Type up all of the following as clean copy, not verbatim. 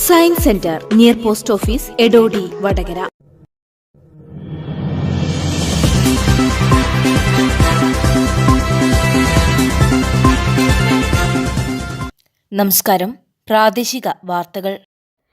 Science centre near post office Edodi Vadakara. നമസ്കാരം. പ്രാദേശിക വാർത്തകൾ.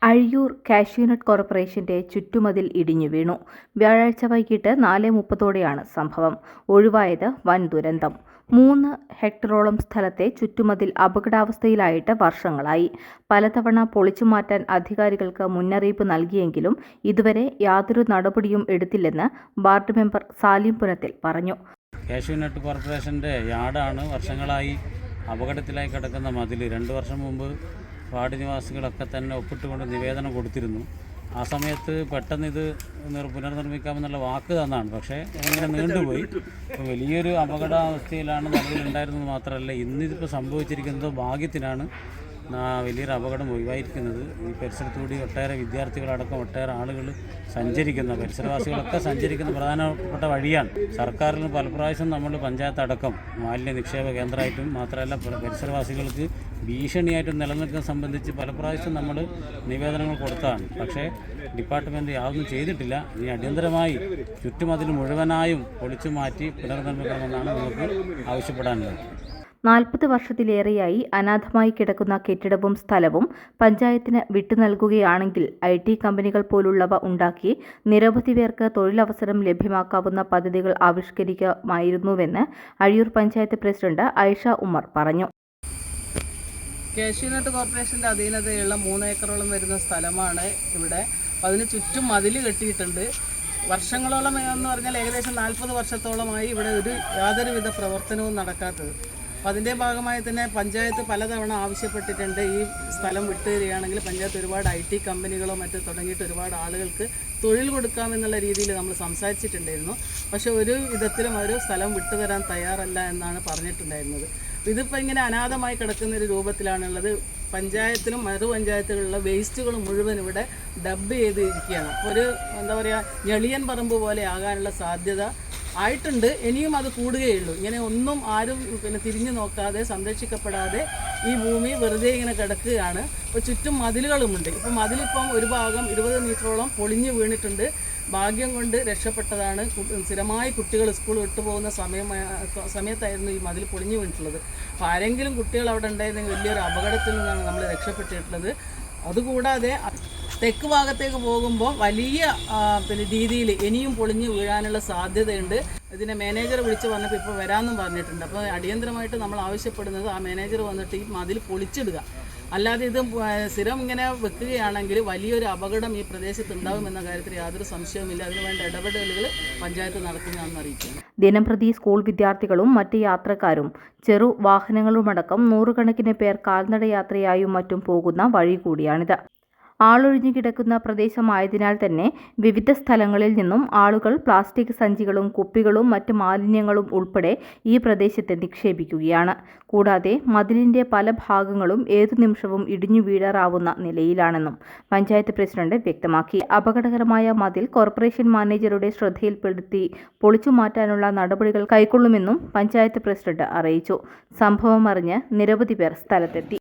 അഴിയൂർ കാഷ്യൂനട്ട് കോർപ്പറേഷന്റെ ചുറ്റുമതിൽ ഇടിഞ്ഞു വീണു. വ്യാഴാഴ്ച വൈകിട്ട് 4:30 സംഭവം. ഒഴിവായത് വൻ ദുരന്തം. 3 ഹെക്ടറോളം സ്ഥലത്തെ ചുറ്റുമതിൽ അപകടാവസ്ഥയിലായിട്ട് വർഷങ്ങളായി. പലതവണ പൊളിച്ചുമാറ്റാൻ അധികാരികൾക്ക് മുന്നറിയിപ്പ് നൽകിയെങ്കിലും ഇതുവരെ യാതൊരു നടപടിയും എടുത്തില്ലെന്ന് വാർഡ് മെമ്പർ സാലിം പുനത്തിൽ പറഞ്ഞു. കാഷ്യൂനട്ട് കോർപ്പറേഷന്റെ യാർഡാണ് വർഷങ്ങളായി അപകടത്തിലായി കിടക്കുന്ന മതിൽ. 2 വർഷം മുമ്പ് വാർഡ് നിവാസികളൊക്കെ തന്നെ ഒപ്പിട്ടുകൊണ്ട് നിവേദനം കൊടുത്തിരുന്നു. ആ സമയത്ത് പെട്ടെന്ന് ഇത് പുനർനിർമ്മിക്കാമെന്നുള്ള വാക്ക് തന്നാണ്. പക്ഷേ ഇങ്ങനെ നീണ്ടുപോയി. ഇപ്പം വലിയൊരു അപകടാവസ്ഥയിലാണ് നിലവിലുണ്ടായിരുന്നത്. മാത്രമല്ല, ഇന്നിതിപ്പോൾ സംഭവിച്ചിരിക്കുന്നത് ഭാഗ്യത്തിനാണ് വലിയൊരു അപകടം ഒഴിവായിരിക്കുന്നത്. ഈ പരിസരത്തുകൂടി ഒട്ടേറെ വിദ്യാർത്ഥികളടക്കം ഒട്ടേറെ ആളുകൾ പരിസരവാസികളൊക്കെ സഞ്ചരിക്കുന്ന പ്രധാനപ്പെട്ട വഴിയാണ്. സർക്കാരിന് പല പ്രാവശ്യം നമ്മൾ പഞ്ചായത്ത് അടക്കം മാലിന്യ നിക്ഷേപ കേന്ദ്രമായിട്ടും മാത്രമല്ല പരിസരവാസികൾക്ക് ഭീഷണിയായിട്ടും നിലനിൽക്കുന്നത് സംബന്ധിച്ച് പല പ്രാവശ്യം നമ്മൾ നിവേദനങ്ങൾ കൊടുത്തതാണ്. പക്ഷേ ഡിപ്പാർട്ട്മെൻറ്റ് യാതൊന്നും ചെയ്തിട്ടില്ല. ഇനി അടിയന്തരമായി ചുറ്റുമതിൽ മുഴുവനായും പൊളിച്ചു മാറ്റി പുനർനിർമ്മിക്കണമെന്നാണ് നമുക്ക് ആവശ്യപ്പെടാനുള്ളത്. 40 വർഷത്തിലേറെയായി അനാഥമായി കിടക്കുന്ന കെട്ടിടവും സ്ഥലവും പഞ്ചായത്തിന് വിട്ടു നൽകുകയാണെങ്കിൽ IT കമ്പനികൾ പോലുള്ളവ ഉണ്ടാക്കി നിരവധി പേർക്ക് തൊഴിലവസരം ലഭ്യമാക്കാവുന്ന പദ്ധതികൾ ആവിഷ്കരിക്കുമായിരുന്നുവെന്ന് അഴിയൂർ പഞ്ചായത്ത് പ്രസിഡന്റ് ഐഷ ഉമർ പറഞ്ഞു. കാഷ്യൂനട്ട് കോർപ്പറേഷൻ്റെ അധീനതയുള്ള 3 ഏക്കറോളം വരുന്ന സ്ഥലമാണ് ഇവിടെ. അതിന് ചുറ്റും മതിൽ കെട്ടിയിട്ടുണ്ട്. വർഷങ്ങളോളം എന്ന് പറഞ്ഞാൽ ഏകദേശം 40 വർഷത്തോളമായി ഇവിടെ യാതൊരുവിധ പ്രവർത്തനവും നടക്കാത്തത്. അപ്പോൾ അതിൻ്റെ ഭാഗമായി തന്നെ പഞ്ചായത്ത് പലതവണ ആവശ്യപ്പെട്ടിട്ടുണ്ട്. ഈ സ്ഥലം വിട്ടുതരികയാണെങ്കിൽ പഞ്ചായത്ത് ഒരുപാട് IT കമ്പനികളോ മറ്റോ തുടങ്ങിയിട്ട് ഒരുപാട് ആളുകൾക്ക് തൊഴിൽ കൊടുക്കാമെന്നുള്ള രീതിയിൽ നമ്മൾ സംസാരിച്ചിട്ടുണ്ടായിരുന്നു. പക്ഷേ ഒരു വിധത്തിലും അവർ സ്ഥലം വിട്ടുതരാൻ തയ്യാറല്ല എന്നാണ് പറഞ്ഞിട്ടുണ്ടായിരുന്നത്. ഇതിപ്പോൾ ഇങ്ങനെ അനാഥമായി കിടക്കുന്നൊരു രൂപത്തിലാണുള്ളത്. പഞ്ചായത്തിലും പഞ്ചായത്തുകളിലുള്ള വേസ്റ്റുകൾ മുഴുവൻ ഇവിടെ ഡബ് ചെയ്തിരിക്കുകയാണ്. അപ്പോൾ ഒരു എന്താ പറയുക, ഞെളിയൻ പറമ്പ് പോലെ ആകാനുള്ള സാധ്യത ആയിട്ടുണ്ട്. ഇനിയും അത് കൂടുകയുള്ളൂ. ഇങ്ങനെ ഒന്നും ആരും തിരിഞ്ഞു നോക്കാതെ സംരക്ഷിക്കപ്പെടാതെ ഈ ഭൂമി വെറുതെ ഇങ്ങനെ കിടക്കുകയാണ്. ഇപ്പോൾ ചുറ്റും മതിലുകളുമുണ്ട്. ഇപ്പോൾ മതിലിപ്പം ഒരു ഭാഗം 20 മീറ്ററോളം പൊളിഞ്ഞു വീണിട്ടുണ്ട്. ഭാഗ്യം കൊണ്ട് രക്ഷപ്പെട്ടതാണ്. സ്ഥിരമായി കുട്ടികൾ സ്കൂൾ വിട്ടുപോകുന്ന സമയത്തായിരുന്നു ഈ മതിൽ പൊളിഞ്ഞു വീണിട്ടുള്ളത്. അപ്പോൾ ആരെങ്കിലും കുട്ടികൾ അവിടെ ഉണ്ടായിരുന്നെങ്കിൽ വലിയൊരു അപകടത്തിൽ നിന്നാണ് നമ്മൾ രക്ഷപ്പെട്ടിട്ടുള്ളത്. അതുകൂടാതെ തെക്ക് ഭാഗത്തേക്ക് പോകുമ്പോൾ വലിയ രീതിയിൽ ഇനിയും പൊളിഞ്ഞു വീഴാനുള്ള സാധ്യതയുണ്ട്. ഇതിനെ മാനേജർ വിളിച്ച് പറഞ്ഞപ്പോൾ ഇപ്പോൾ വരാമെന്നും പറഞ്ഞിട്ടുണ്ട്. അപ്പോൾ അടിയന്തരമായിട്ട് നമ്മൾ ആവശ്യപ്പെടുന്നത് ആ മാനേജർ വന്നിട്ട് ഈ മതിൽ പൊളിച്ചിടുക. അല്ലാതെ ഇത് സ്ഥിരം ഇങ്ങനെ വെക്കുകയാണെങ്കിൽ വലിയൊരു അപകടം ഈ പ്രദേശത്ത് ഉണ്ടാകുമെന്ന കാര്യത്തിൽ യാതൊരു സംശയവുമില്ല. അതിനുവേണ്ട ഇടപെടലുകൾ പഞ്ചായത്ത് നടത്തുന്നതാണെന്ന് അറിയിക്കുന്നു. ദിനംപ്രതി സ്കൂൾ വിദ്യാർത്ഥികളും മറ്റ് യാത്രക്കാരും ചെറു വാഹനങ്ങളുമടക്കം 100 കണക്കിന് പേർ കാൽനടയാത്രയായും മറ്റും പോകുന്ന വഴി കൂടിയാണിത്. ആളൊഴിഞ്ഞു കിടക്കുന്ന പ്രദേശമായതിനാൽ തന്നെ വിവിധ സ്ഥലങ്ങളിൽ നിന്നും ആളുകൾ പ്ലാസ്റ്റിക് സഞ്ചികളും കുപ്പികളും മറ്റ് മാലിന്യങ്ങളും ഉൾപ്പെടെ ഈ പ്രദേശത്ത് നിക്ഷേപിക്കുകയാണ്. കൂടാതെ മതിലിന്റെ പല ഭാഗങ്ങളും ഏതു നിമിഷവും ഇടിഞ്ഞു വീഴാറാവുന്ന നിലയിലാണെന്നും പഞ്ചായത്ത് പ്രസിഡന്റ് വ്യക്തമാക്കി. അപകടകരമായ മതിൽ കോർപ്പറേഷൻ മാനേജറുടെ ശ്രദ്ധയിൽപ്പെടുത്തി പൊളിച്ചു മാറ്റാനുള്ള നടപടികൾ കൈക്കൊള്ളുമെന്നും പഞ്ചായത്ത് പ്രസിഡന്റ് അറിയിച്ചു. സംഭവം അറിഞ്ഞ് നിരവധി പേർ സ്ഥലത്തെത്തി.